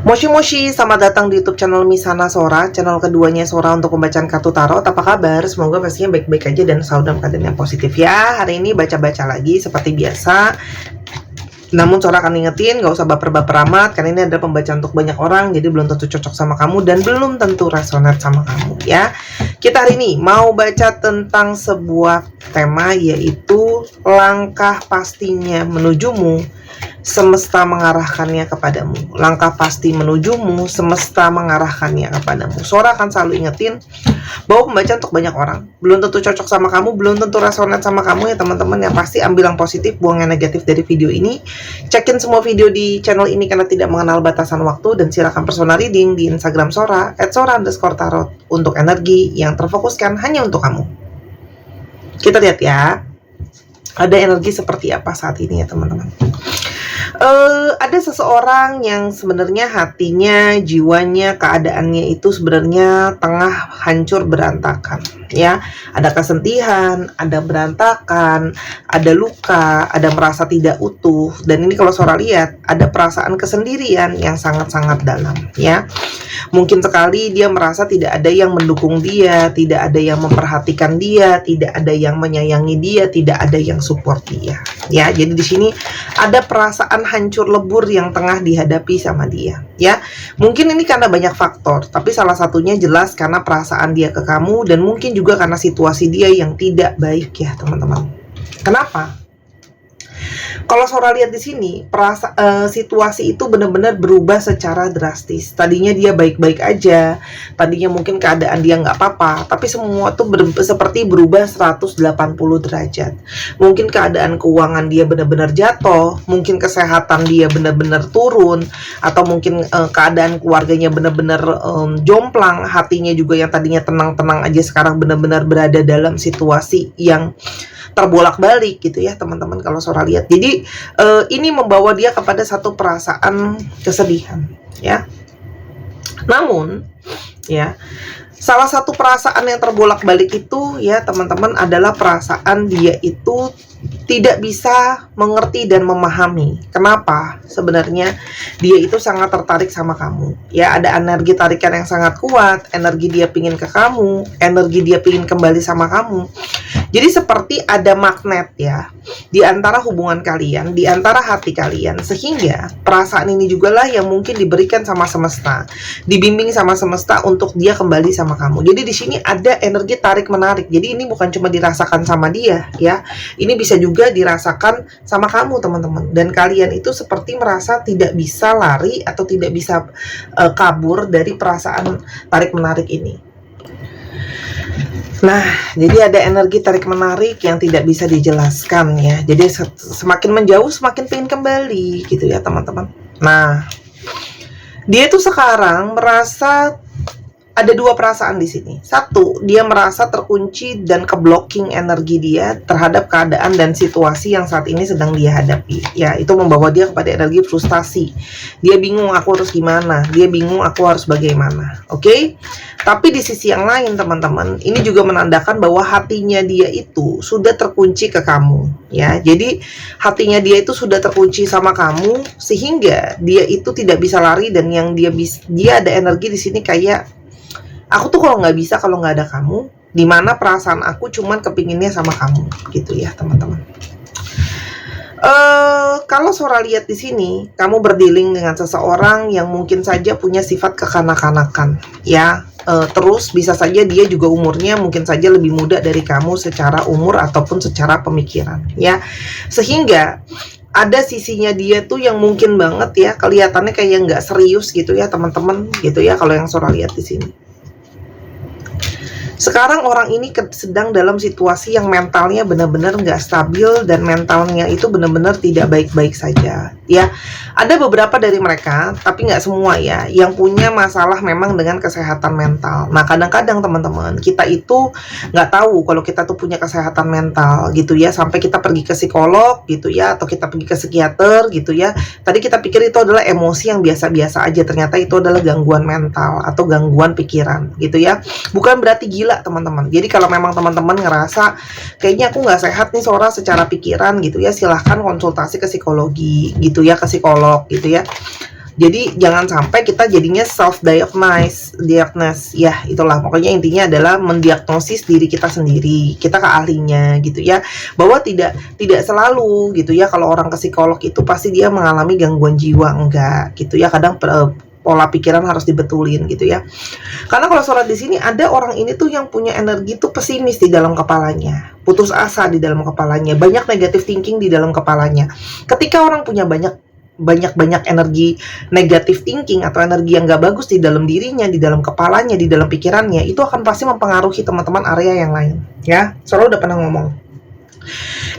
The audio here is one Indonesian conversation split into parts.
Moshi Moshi, selamat datang di YouTube channel Misana Sora, channel keduanya Sora untuk pembacaan kartu tarot. Apa kabar? Semoga pastinya baik-baik aja dan selalu dalam keadaan yang positif ya. Hari ini baca-baca lagi seperti biasa. Namun Sora akan ingetin, gak usah baper-baper amat, karena ini adalah pembacaan untuk banyak orang, jadi belum tentu cocok sama kamu dan belum tentu resonate sama kamu ya. Kita hari ini mau baca tentang sebuah tema, yaitu langkah pastinya menujumu, semesta mengarahkannya kepadamu. Langkah pasti menujumu, semesta mengarahkannya kepadamu. Sora akan selalu ingetin bahwa pembacaan untuk banyak orang, belum tentu cocok sama kamu, belum tentu resonate sama kamu ya teman-teman. Yang pasti ambil yang positif, buang yang negatif dari video ini. Cekin semua video di channel ini karena tidak mengenal batasan waktu. Dan silakan personal reading di Instagram Sora @sora_tarot untuk energi yang terfokuskan hanya untuk kamu. Kita lihat ya, ada energi seperti apa saat ini ya teman-teman. Ada seseorang yang sebenarnya hatinya, jiwanya, keadaannya itu sebenarnya tengah hancur berantakan ya. Ada kesedihan, ada berantakan, ada luka, ada merasa tidak utuh. Dan ini kalau Sora lihat, ada perasaan kesendirian yang sangat-sangat dalam ya. Mungkin sekali dia merasa tidak ada yang mendukung dia, tidak ada yang memperhatikan dia, tidak ada yang menyayangi dia, tidak ada yang support dia ya. Jadi di sini ada perasaan hancur lebur yang tengah dihadapi sama dia ya. Mungkin ini karena banyak faktor, tapi salah satunya jelas karena perasaan dia ke kamu, dan mungkin juga karena situasi dia yang tidak baik ya teman-teman. Kenapa? Kalau Sora lihat di sini, situasi itu benar-benar berubah secara drastis. Tadinya dia baik-baik aja, tadinya mungkin keadaan dia nggak apa-apa, tapi semua tuh seperti berubah 180 derajat. Mungkin keadaan keuangan dia benar-benar jatuh, mungkin kesehatan dia benar-benar turun, atau mungkin keadaan keluarganya benar-benar jomplang, hatinya juga yang tadinya tenang-tenang aja sekarang benar-benar berada dalam situasi yang terbolak-balik gitu ya teman-teman kalau Sora lihat. Jadi ini membawa dia kepada satu perasaan kesedihan ya. Namun ya, salah satu perasaan yang terbolak-balik itu ya teman-teman adalah perasaan dia itu tidak bisa mengerti dan memahami kenapa sebenarnya dia itu sangat tertarik sama kamu ya. Ada energi tarikan yang sangat kuat, energi dia pingin ke kamu, energi dia pingin kembali sama kamu. Jadi seperti ada magnet ya di antara hubungan kalian, di antara hati kalian, sehingga perasaan ini juga lah yang mungkin diberikan sama semesta, dibimbing sama semesta untuk dia kembali sama kamu. Jadi di sini ada energi tarik menarik. Jadi ini bukan cuma dirasakan sama dia ya, ini bisa juga dirasakan sama kamu teman-teman. Dan kalian itu seperti merasa tidak bisa lari atau tidak bisa kabur dari perasaan tarik menarik ini. Nah, jadi ada energi tarik menarik yang tidak bisa dijelaskan ya. Jadi semakin menjauh semakin pengen kembali gitu ya teman-teman. Nah, dia tuh sekarang merasa ada dua perasaan di sini. Satu, dia merasa terkunci dan keblocking energi dia terhadap keadaan dan situasi yang saat ini sedang dia hadapi. Ya, itu membawa dia kepada energi frustasi. Dia bingung aku harus gimana, dia bingung aku harus bagaimana. Oke? Tapi di sisi yang lain teman-teman, ini juga menandakan bahwa hatinya dia itu sudah terkunci ke kamu. Ya, jadi hatinya dia itu sudah terkunci sama kamu sehingga dia itu tidak bisa lari, dan yang dia ada energi di sini kayak aku tuh kalau nggak bisa kalau nggak ada kamu, dimana perasaan aku cuman kepinginnya sama kamu gitu ya teman-teman. Kalau Sora lihat di sini, kamu berdealing dengan seseorang yang mungkin saja punya sifat kekanak-kanakan ya. Terus bisa saja dia juga umurnya mungkin saja lebih muda dari kamu secara umur ataupun secara pemikiran ya. Sehingga ada sisinya dia tuh yang mungkin banget ya kelihatannya kayak nggak serius gitu ya teman-teman gitu ya kalau yang Sora lihat di sini. Sekarang orang ini sedang dalam situasi yang mentalnya benar-benar nggak stabil, dan mentalnya itu benar-benar tidak baik-baik saja ya. Ada beberapa dari mereka, tapi nggak semua ya, yang punya masalah memang dengan kesehatan mental. Nah kadang-kadang teman-teman, kita itu nggak tahu kalau kita tuh punya kesehatan mental gitu ya, sampai kita pergi ke psikolog gitu ya, atau kita pergi ke psikiater gitu ya. Tadi kita pikir itu adalah emosi yang biasa-biasa aja, ternyata itu adalah gangguan mental atau gangguan pikiran gitu ya. Bukan berarti gila teman-teman. Jadi kalau memang teman-teman ngerasa kayaknya aku nggak sehat nih Sora secara pikiran gitu ya, silahkan konsultasi ke psikologi gitu ya, ke psikolog gitu ya. Jadi jangan sampai kita jadinya self diagnose ya, itulah pokoknya intinya adalah mendiagnosis diri kita sendiri, kita ke ahlinya gitu ya, bahwa tidak selalu gitu ya kalau orang ke psikolog itu pasti dia mengalami gangguan jiwa, enggak gitu ya, kadang pola pikiran harus dibetulin gitu ya. Karena kalau surat di sini ada orang ini tuh yang punya energi tuh pesimis di dalam kepalanya, putus asa di dalam kepalanya, banyak negative thinking di dalam kepalanya. Ketika orang punya banyak energi negatif thinking atau energi yang gak bagus di dalam dirinya, di dalam kepalanya, di dalam pikirannya, itu akan pasti mempengaruhi teman-teman area yang lain ya. Soalnya udah pernah ngomong,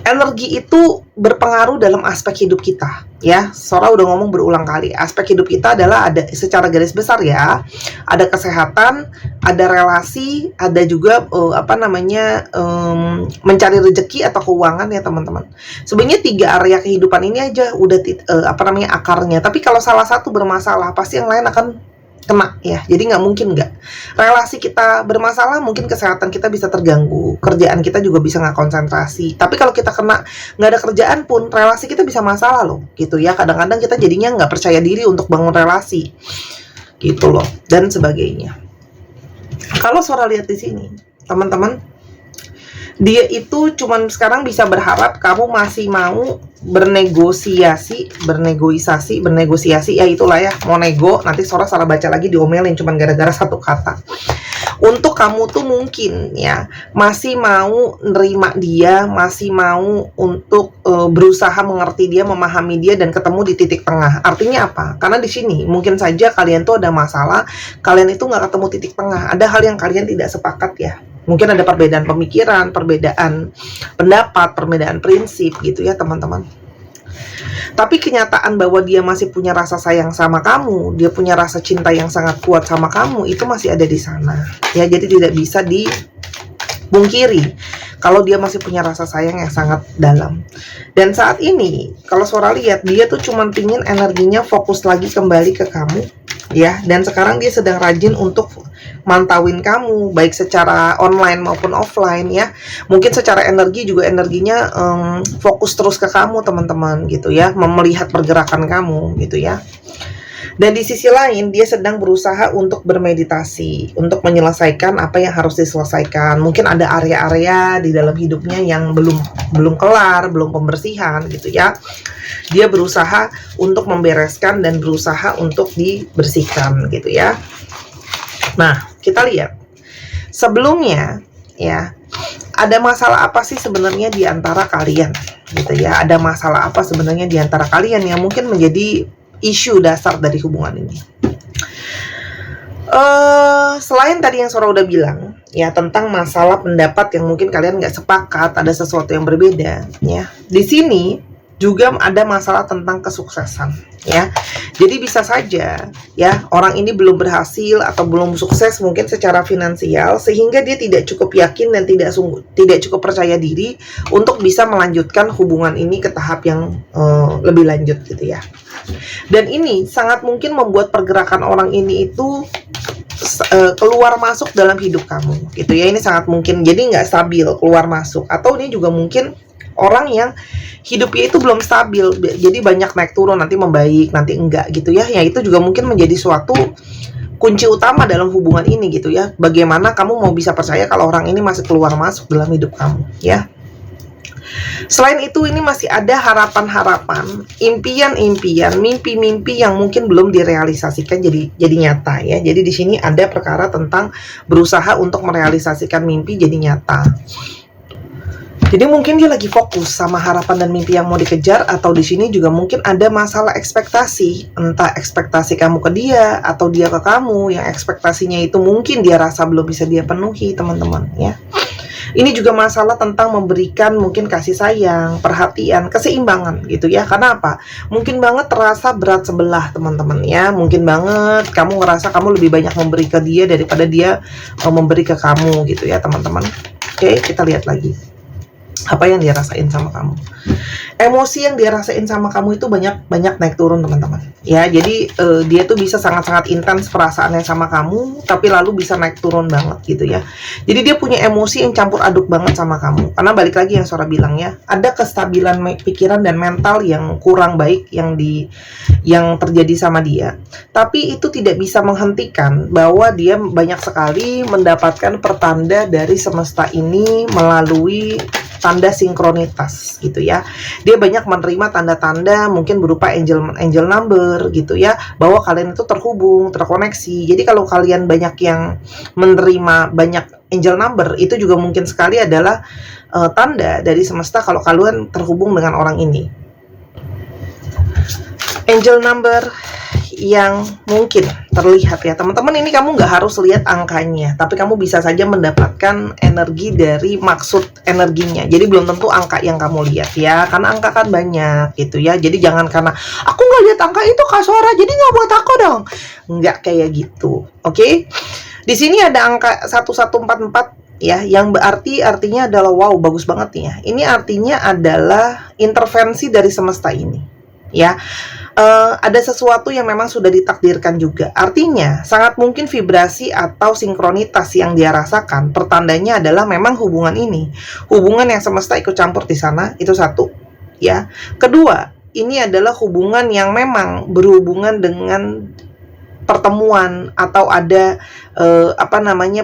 energi itu berpengaruh dalam aspek hidup kita ya. Sora udah ngomong berulang kali, aspek hidup kita adalah ada secara garis besar ya, ada kesehatan, ada relasi, ada juga mencari rezeki atau keuangan ya teman-teman. Sebenarnya 3 area kehidupan ini aja udah akarnya. Tapi kalau salah satu bermasalah, pasti yang lain akan kena ya. Jadi nggak mungkin nggak. Relasi kita bermasalah, mungkin kesehatan kita bisa terganggu, kerjaan kita juga bisa nggak konsentrasi. Tapi kalau kita kena nggak ada kerjaan pun, relasi kita bisa masalah loh gitu ya. Kadang-kadang kita jadinya nggak percaya diri untuk bangun relasi gitu loh, dan sebagainya. Kalau Sora lihat di sini teman-teman, dia itu cuman sekarang bisa berharap kamu masih mau bernegosiasi, ya itulah ya, mau nego. Nanti Sora salah baca lagi, diomelin cuman gara-gara satu kata. Untuk kamu tuh mungkin ya masih mau nerima dia, masih mau untuk berusaha mengerti dia, memahami dia, dan ketemu di titik tengah. Artinya apa? Karena di sini mungkin saja kalian tuh ada masalah, kalian itu nggak ketemu titik tengah, ada hal yang kalian tidak sepakat ya. Mungkin ada perbedaan pemikiran, perbedaan pendapat, perbedaan prinsip gitu ya teman-teman. Tapi kenyataan bahwa dia masih punya rasa sayang sama kamu, dia punya rasa cinta yang sangat kuat sama kamu, itu masih ada di sana ya. Jadi tidak bisa dipungkiri kalau dia masih punya rasa sayang yang sangat dalam. Dan saat ini kalau Sora lihat, dia tuh cuman pingin energinya fokus lagi kembali ke kamu ya. Dan sekarang dia sedang rajin untuk mantauin kamu, baik secara online maupun offline ya. Mungkin secara energi juga energinya fokus terus ke kamu teman-teman gitu ya, melihat pergerakan kamu gitu ya. Dan di sisi lain dia sedang berusaha untuk bermeditasi, untuk menyelesaikan apa yang harus diselesaikan. Mungkin ada area-area di dalam hidupnya yang belum kelar, belum pembersihan gitu ya. Dia berusaha untuk membereskan dan berusaha untuk dibersihkan gitu ya. Nah, kita lihat sebelumnya ya, ada masalah apa sih sebenarnya di antara kalian gitu ya. Ada masalah apa sebenarnya di antara kalian yang mungkin menjadi isu dasar dari hubungan ini. Selain tadi yang Sora udah bilang ya, tentang masalah pendapat yang mungkin kalian nggak sepakat, ada sesuatu yang berbeda ya. Di sini juga ada masalah tentang kesuksesan ya. Jadi bisa saja ya, orang ini belum berhasil atau belum sukses mungkin secara finansial, sehingga dia tidak cukup yakin dan tidak cukup percaya diri untuk bisa melanjutkan hubungan ini ke tahap yang lebih lanjut gitu ya. Dan ini sangat mungkin membuat pergerakan orang ini itu keluar masuk dalam hidup kamu gitu ya. Ini sangat mungkin, jadi nggak stabil, keluar masuk. Atau ini juga mungkin orang yang hidupnya itu belum stabil, jadi banyak naik turun, nanti membaik, nanti enggak gitu ya. Ya itu juga mungkin menjadi suatu kunci utama dalam hubungan ini gitu ya. Bagaimana kamu mau bisa percaya kalau orang ini masih keluar masuk dalam hidup kamu ya. Selain itu, ini masih ada harapan-harapan, impian-impian, mimpi-mimpi yang mungkin belum direalisasikan jadi nyata ya. Jadi di sini ada perkara tentang berusaha untuk merealisasikan mimpi jadi nyata. Jadi mungkin dia lagi fokus sama harapan dan mimpi yang mau dikejar, atau di sini juga mungkin ada masalah ekspektasi, entah ekspektasi kamu ke dia atau dia ke kamu, yang ekspektasinya itu mungkin dia rasa belum bisa dia penuhi teman-teman ya. Ini juga masalah tentang memberikan mungkin kasih sayang, perhatian, keseimbangan gitu ya. Karena apa? Mungkin banget terasa berat sebelah teman-teman ya. Mungkin banget kamu ngerasa kamu lebih banyak memberi ke dia daripada dia memberi ke kamu gitu ya teman-teman. Oke, kita lihat lagi. Apa yang dia rasain sama kamu? Emosi yang dia rasain sama kamu itu banyak naik turun, teman-teman. Ya, jadi dia tuh bisa sangat-sangat intens perasaannya sama kamu, tapi lalu bisa naik turun banget gitu ya. Jadi dia punya emosi yang campur aduk banget sama kamu. Karena balik lagi yang Sora bilang ya, ada kestabilan pikiran dan mental yang kurang baik yang terjadi sama dia. Tapi itu tidak bisa menghentikan bahwa dia banyak sekali mendapatkan pertanda dari semesta ini melalui tanda sinkronitas gitu ya. Dia banyak menerima tanda-tanda mungkin berupa angel number gitu ya, bahwa kalian itu terhubung, terkoneksi. Jadi kalau kalian banyak yang menerima banyak angel number, itu juga mungkin sekali adalah tanda dari semesta kalau kalian terhubung dengan orang ini. Angel number yang mungkin terlihat ya teman-teman, ini kamu nggak harus lihat angkanya, tapi kamu bisa saja mendapatkan energi dari maksud energinya. Jadi belum tentu angka yang kamu lihat ya, karena angka kan banyak gitu ya. Jadi jangan karena aku nggak lihat angka itu Kak Sora, jadi nggak buat aku dong. Nggak kayak gitu, oke? Di sini ada angka 1144 ya, yang artinya adalah wow, bagus banget nih ya. Ini artinya adalah intervensi dari semesta ini ya. Ada sesuatu yang memang sudah ditakdirkan juga. Artinya sangat mungkin vibrasi atau sinkronitas yang dia rasakan, pertandanya adalah memang hubungan ini, hubungan yang semesta ikut campur di sana. Itu satu ya. Kedua, ini adalah hubungan yang memang berhubungan dengan pertemuan atau ada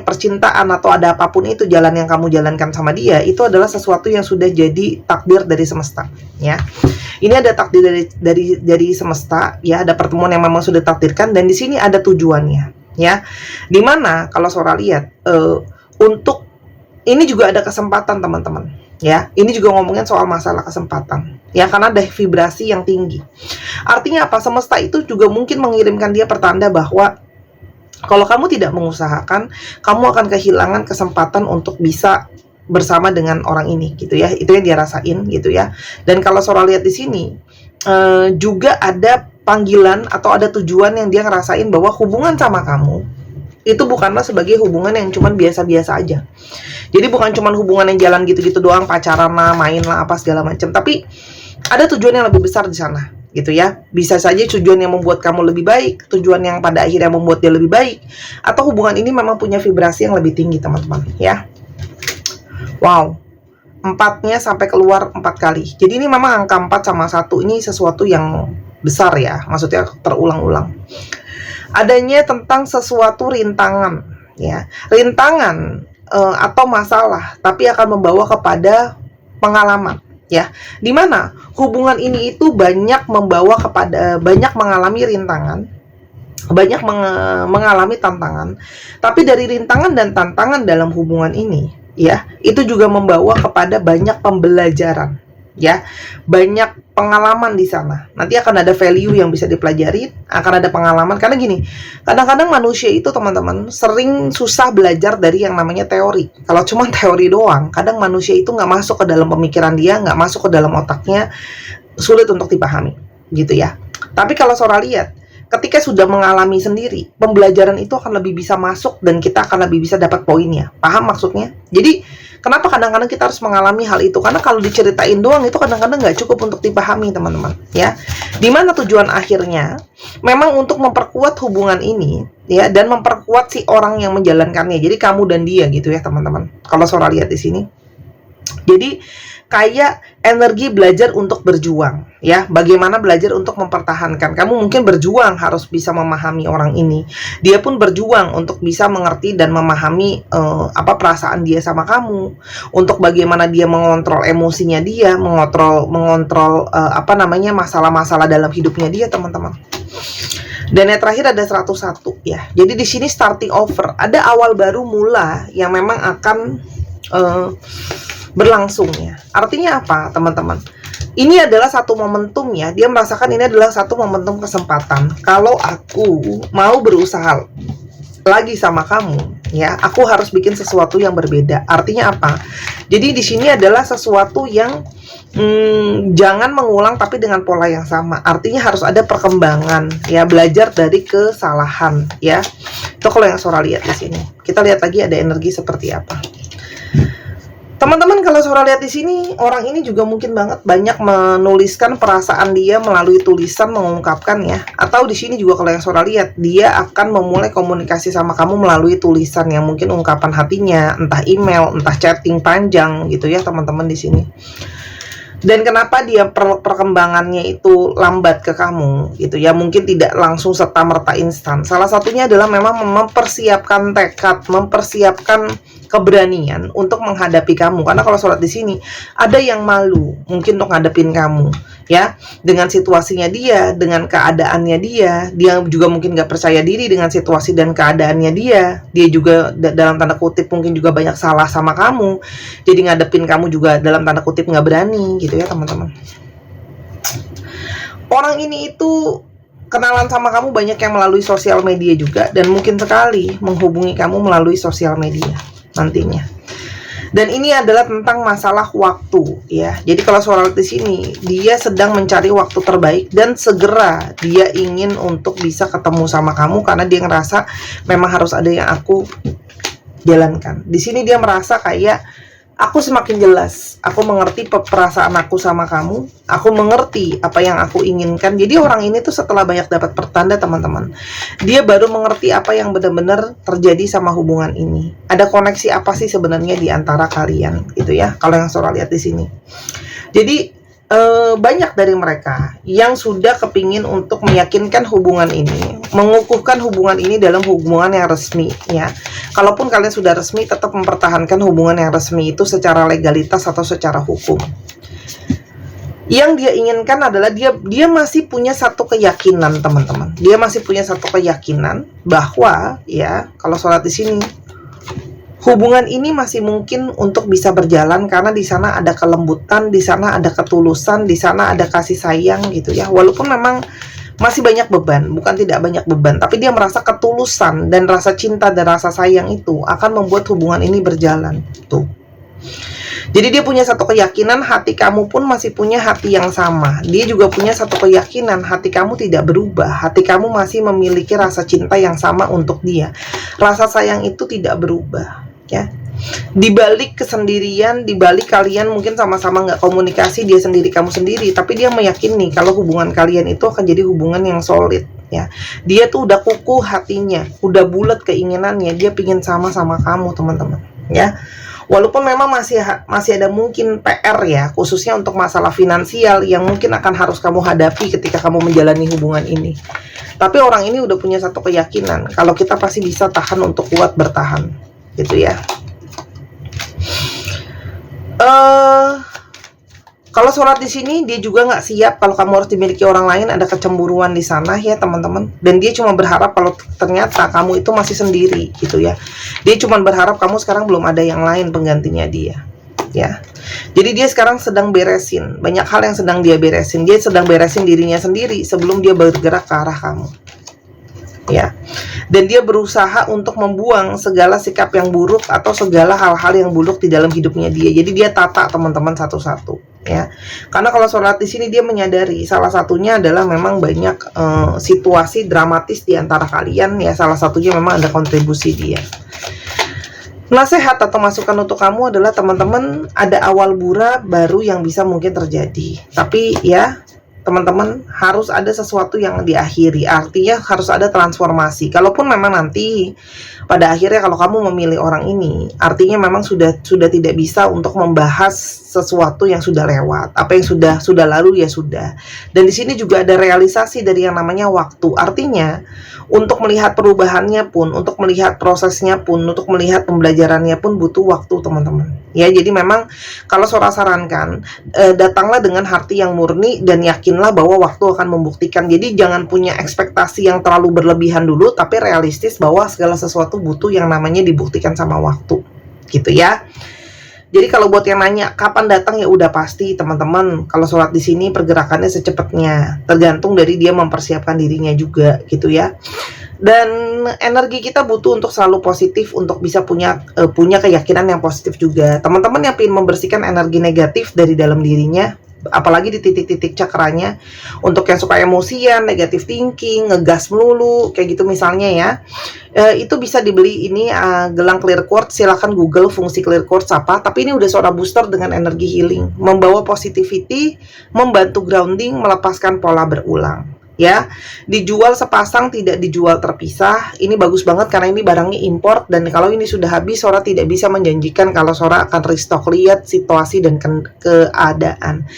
percintaan atau ada apapun itu jalan yang kamu jalankan sama dia, itu adalah sesuatu yang sudah jadi takdir dari semesta ya. Ini ada takdir dari semesta ya, ada pertemuan yang memang sudah takdirkan, dan di sini ada tujuannya ya. Dimana kalau Sora lihat untuk ini juga ada kesempatan teman-teman ya. Ini juga ngomongin soal masalah kesempatan ya, karena ada vibrasi yang tinggi. Artinya apa? Semesta itu juga mungkin mengirimkan dia pertanda bahwa kalau kamu tidak mengusahakan, kamu akan kehilangan kesempatan untuk bisa bersama dengan orang ini gitu ya. Itu yang dia rasain gitu ya. Dan kalau Sora lihat di sini juga ada panggilan atau ada tujuan yang dia ngerasain bahwa hubungan sama kamu itu bukanlah sebagai hubungan yang cuman biasa-biasa aja. Jadi bukan cuman hubungan yang jalan gitu-gitu doang, pacaran lah, main lah, apa segala macam, tapi ada tujuan yang lebih besar di sana gitu ya. Bisa saja tujuan yang membuat kamu lebih baik, tujuan yang pada akhirnya membuat dia lebih baik, atau hubungan ini memang punya vibrasi yang lebih tinggi teman-teman ya. Wow, 4-nya sampai keluar 4 kali. Jadi ini memang angka 4 sama 1 ini sesuatu yang besar ya, maksudnya terulang-ulang. Adanya tentang sesuatu rintangan ya, rintangan atau masalah, tapi akan membawa kepada pengalaman ya, dimana hubungan ini itu banyak membawa kepada banyak mengalami rintangan, banyak mengalami tantangan, tapi dari rintangan dan tantangan dalam hubungan ini ya, itu juga membawa kepada banyak pembelajaran ya, banyak pengalaman di sana. Nanti akan ada value yang bisa dipelajari, akan ada pengalaman. Karena gini, kadang-kadang manusia itu teman-teman sering susah belajar dari yang namanya teori. Kalau cuma teori doang, kadang manusia itu nggak masuk ke dalam pemikiran dia, nggak masuk ke dalam otaknya, sulit untuk dipahami gitu ya. Tapi kalau Sora lihat, ketika sudah mengalami sendiri, pembelajaran itu akan lebih bisa masuk dan kita akan lebih bisa dapat poinnya. Paham maksudnya? Jadi kenapa kadang-kadang kita harus mengalami hal itu? Karena kalau diceritain doang itu kadang-kadang nggak cukup untuk dipahami teman-teman ya. Dimana tujuan akhirnya memang untuk memperkuat hubungan ini ya, dan memperkuat si orang yang menjalankannya. Jadi kamu dan dia gitu ya teman-teman. Kalau Sora lihat di sini, jadi kayak energi belajar untuk berjuang ya. Bagaimana belajar untuk mempertahankan. Kamu mungkin berjuang harus bisa memahami orang ini, dia pun berjuang untuk bisa mengerti dan memahami apa perasaan dia sama kamu, untuk bagaimana dia mengontrol emosinya dia, mengontrol masalah-masalah dalam hidupnya dia teman-teman. Dan yang terakhir ada 101 ya. Jadi di sini starting over, ada awal baru mula yang memang akan berlangsung ya. Artinya apa teman-teman? Ini adalah satu momentum ya. Dia merasakan ini adalah satu momentum kesempatan. Kalau aku mau berusaha lagi sama kamu ya, aku harus bikin sesuatu yang berbeda. Artinya apa? Jadi di sini adalah sesuatu yang jangan mengulang tapi dengan pola yang sama. Artinya harus ada perkembangan ya, belajar dari kesalahan ya. Itu kalau yang Sora lihat di sini. Kita lihat lagi ada energi seperti apa. Teman-teman, kalau Sora lihat di sini, orang ini juga mungkin banyak menuliskan perasaan dia melalui tulisan, mengungkapkan ya. Atau di sini juga kalau yang Sora lihat, dia akan memulai komunikasi sama kamu melalui tulisan yang mungkin ungkapan hatinya, entah email, entah chatting panjang gitu ya, teman-teman di sini. Dan kenapa dia perkembangannya itu lambat ke kamu gitu ya, mungkin tidak langsung serta-merta instan. Salah satunya adalah memang mempersiapkan tekad, mempersiapkan keberanian untuk menghadapi kamu. Karena kalau sholat di sini ada yang malu mungkin untuk ngadepin kamu ya, dengan situasinya dia, dengan keadaannya dia juga mungkin gak percaya diri dengan situasi dan keadaannya dia juga dalam tanda kutip mungkin juga banyak salah sama kamu, jadi ngadepin kamu juga dalam tanda kutip gak berani gitu ya teman-teman. Orang ini itu kenalan sama kamu banyak yang melalui sosial media juga, dan mungkin sekali menghubungi kamu melalui sosial media nantinya. Dan ini adalah tentang masalah waktu ya. Jadi kalau soal di sini dia sedang mencari waktu terbaik dan segera dia ingin untuk bisa ketemu sama kamu karena dia ngerasa memang harus ada yang aku jalankan. Di sini dia merasa kayak aku semakin jelas, aku mengerti perasaan aku sama kamu, aku mengerti apa yang aku inginkan. Jadi orang ini tuh setelah banyak dapat pertanda teman-teman, dia baru mengerti apa yang benar-benar terjadi sama hubungan ini. Ada koneksi apa sih sebenarnya di antara kalian gitu ya, kalau yang Sora lihat di sini. Jadi banyak dari mereka yang sudah kepingin untuk meyakinkan hubungan ini, mengukuhkan hubungan ini dalam hubungan yang resmi ya. Kalaupun kalian sudah resmi, tetap mempertahankan hubungan yang resmi itu secara legalitas atau secara hukum. Yang dia inginkan adalah dia masih punya satu keyakinan teman-teman. Dia masih punya satu keyakinan bahwa ya, kalau sholat di sini hubungan ini masih mungkin untuk bisa berjalan karena di sana ada kelembutan, di sana ada ketulusan, di sana ada kasih sayang gitu ya. Walaupun memang masih banyak beban, bukan tidak banyak beban, tapi dia merasa ketulusan dan rasa cinta dan rasa sayang itu akan membuat hubungan ini berjalan tuh. Jadi dia punya satu keyakinan, hati kamu pun masih punya hati yang sama. Dia juga punya satu keyakinan, hati kamu tidak berubah, hati kamu masih memiliki rasa cinta yang sama untuk dia. Rasa sayang itu tidak berubah ya. Di balik kesendirian, di balik kalian mungkin sama-sama nggak komunikasi, dia sendiri kamu sendiri, tapi dia meyakini kalau hubungan kalian itu akan jadi hubungan yang solid ya. Dia tuh udah kukuh hatinya, udah bulat keinginannya, dia pingin sama-sama kamu teman-teman ya. Walaupun memang masih ada mungkin PR ya, khususnya untuk masalah finansial yang mungkin akan harus kamu hadapi ketika kamu menjalani hubungan ini. Tapi orang ini udah punya satu keyakinan kalau kita pasti bisa tahan untuk kuat bertahan gitu ya. Kalau sholat di sini dia juga nggak siap kalau kamu harus dimiliki orang lain, ada kecemburuan di sana ya teman-teman. Dan dia cuma berharap kalau ternyata kamu itu masih sendiri gitu ya. Dia cuma berharap kamu sekarang belum ada yang lain penggantinya dia ya. Jadi dia sekarang sedang beresin banyak hal yang sedang dia beresin. Dia sedang beresin dirinya sendiri sebelum dia bergerak ke arah kamu ya. Dan dia berusaha untuk membuang segala sikap yang buruk atau segala hal-hal yang buruk di dalam hidupnya dia. Jadi dia tata teman-teman satu-satu ya. Karena kalau sholat di sini dia menyadari salah satunya adalah memang banyak situasi dramatis di antara kalian ya. Salah satunya memang ada kontribusi dia. Nasihat atau masukan untuk kamu adalah teman-teman, ada awal mula baru yang bisa mungkin terjadi. Tapi ya teman-teman, harus ada sesuatu yang diakhiri, artinya harus ada transformasi. Kalaupun memang nanti pada akhirnya kalau kamu memilih orang ini, artinya memang sudah tidak bisa untuk membahas sesuatu yang sudah lewat. Apa yang sudah lalu ya sudah. Dan di sini juga ada realisasi dari yang namanya waktu. Artinya untuk melihat perubahannya pun, untuk melihat prosesnya pun, untuk melihat pembelajarannya pun butuh waktu teman-teman. Ya, jadi memang kalau Sora sarankan, datanglah dengan hati yang murni dan yakinlah bahwa waktu akan membuktikan. Jadi jangan punya ekspektasi yang terlalu berlebihan dulu, tapi realistis bahwa segala sesuatu butuh yang namanya dibuktikan sama waktu, gitu ya. Jadi kalau buat yang nanya kapan datang, ya udah pasti teman-teman. Kalau sholat di sini pergerakannya secepatnya, tergantung dari dia mempersiapkan dirinya juga, gitu ya. Dan energi kita butuh untuk selalu positif, untuk bisa punya keyakinan yang positif juga. Teman-teman yang ingin membersihkan energi negatif dari dalam dirinya, apalagi di titik-titik cakranya. Untuk yang suka emosian, negative thinking, ngegas melulu kayak gitu misalnya ya, itu bisa dibeli ini gelang clear quartz. Silahkan Google fungsi clear quartz apa, tapi ini udah suara booster dengan energi healing, membawa positivity, membantu grounding, melepaskan pola berulang ya. Dijual sepasang, tidak dijual terpisah. Ini bagus banget karena ini barangnya import, dan kalau ini sudah habis, Sora tidak bisa menjanjikan kalau Sora akan restock. Lihat situasi dan keadaan.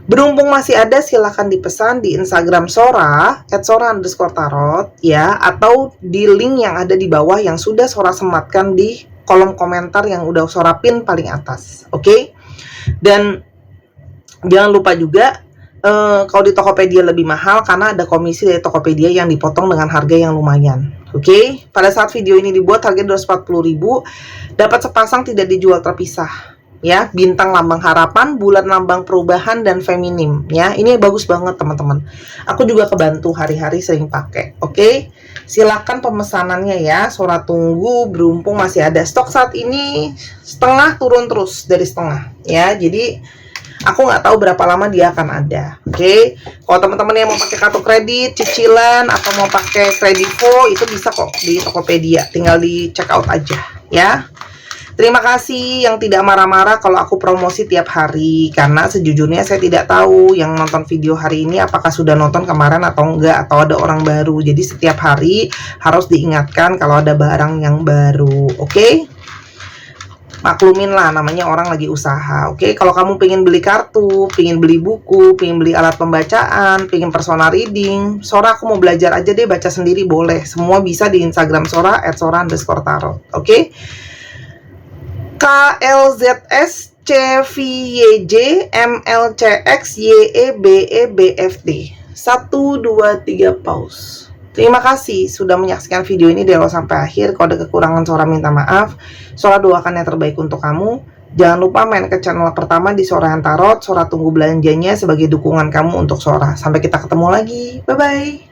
Berhubung masih ada, silahkan dipesan di Instagram Sora @sora_tarot ya, atau di link yang ada di bawah yang sudah Sora sematkan di kolom komentar yang udah Sora pin paling atas. Oke? Dan jangan lupa juga, kalau di Tokopedia lebih mahal karena ada komisi dari Tokopedia yang dipotong dengan harga yang lumayan. Oke? Pada saat video ini dibuat harga 240.000, dapat sepasang, tidak dijual terpisah. Ya, bintang lambang harapan, bulan lambang perubahan, dan feminim ya. Ini bagus banget teman-teman. Aku juga kebantu hari-hari sering pakai. Oke? Silakan pemesanannya ya. Sora tunggu, berhubung masih ada stok saat ini. Setengah turun terus dari setengah ya. Jadi aku nggak tahu berapa lama dia akan ada. Oke? Kalau teman-teman yang mau pakai kartu kredit, cicilan, atau mau pakai kredivo, itu bisa kok di Tokopedia. Tinggal di check out aja ya. Terima kasih yang tidak marah-marah kalau aku promosi tiap hari, karena sejujurnya saya tidak tahu yang nonton video hari ini apakah sudah nonton kemarin atau enggak, atau ada orang baru. Jadi setiap hari harus diingatkan kalau ada barang yang baru. Oke? Maklumin lah, namanya orang lagi usaha. Oke? Kalau kamu pengen beli kartu, pengen beli buku, pengen beli alat pembacaan, pengen personal reading, Sora aku mau belajar aja deh, baca sendiri boleh. Semua bisa di Instagram Sora @sora_tarot. Oke? KLZS CVYJ MLCX YEBEBFD 1, 2, 3 pause. Terima kasih sudah menyaksikan video ini dari awal sampai akhir. Kalau ada kekurangan, Sora minta maaf. Sora doakan yang terbaik untuk kamu. Jangan lupa main ke channel pertama di Sora yang Tarot. Sora tunggu belanjanya sebagai dukungan kamu untuk Sora. Sampai kita ketemu lagi. Bye bye.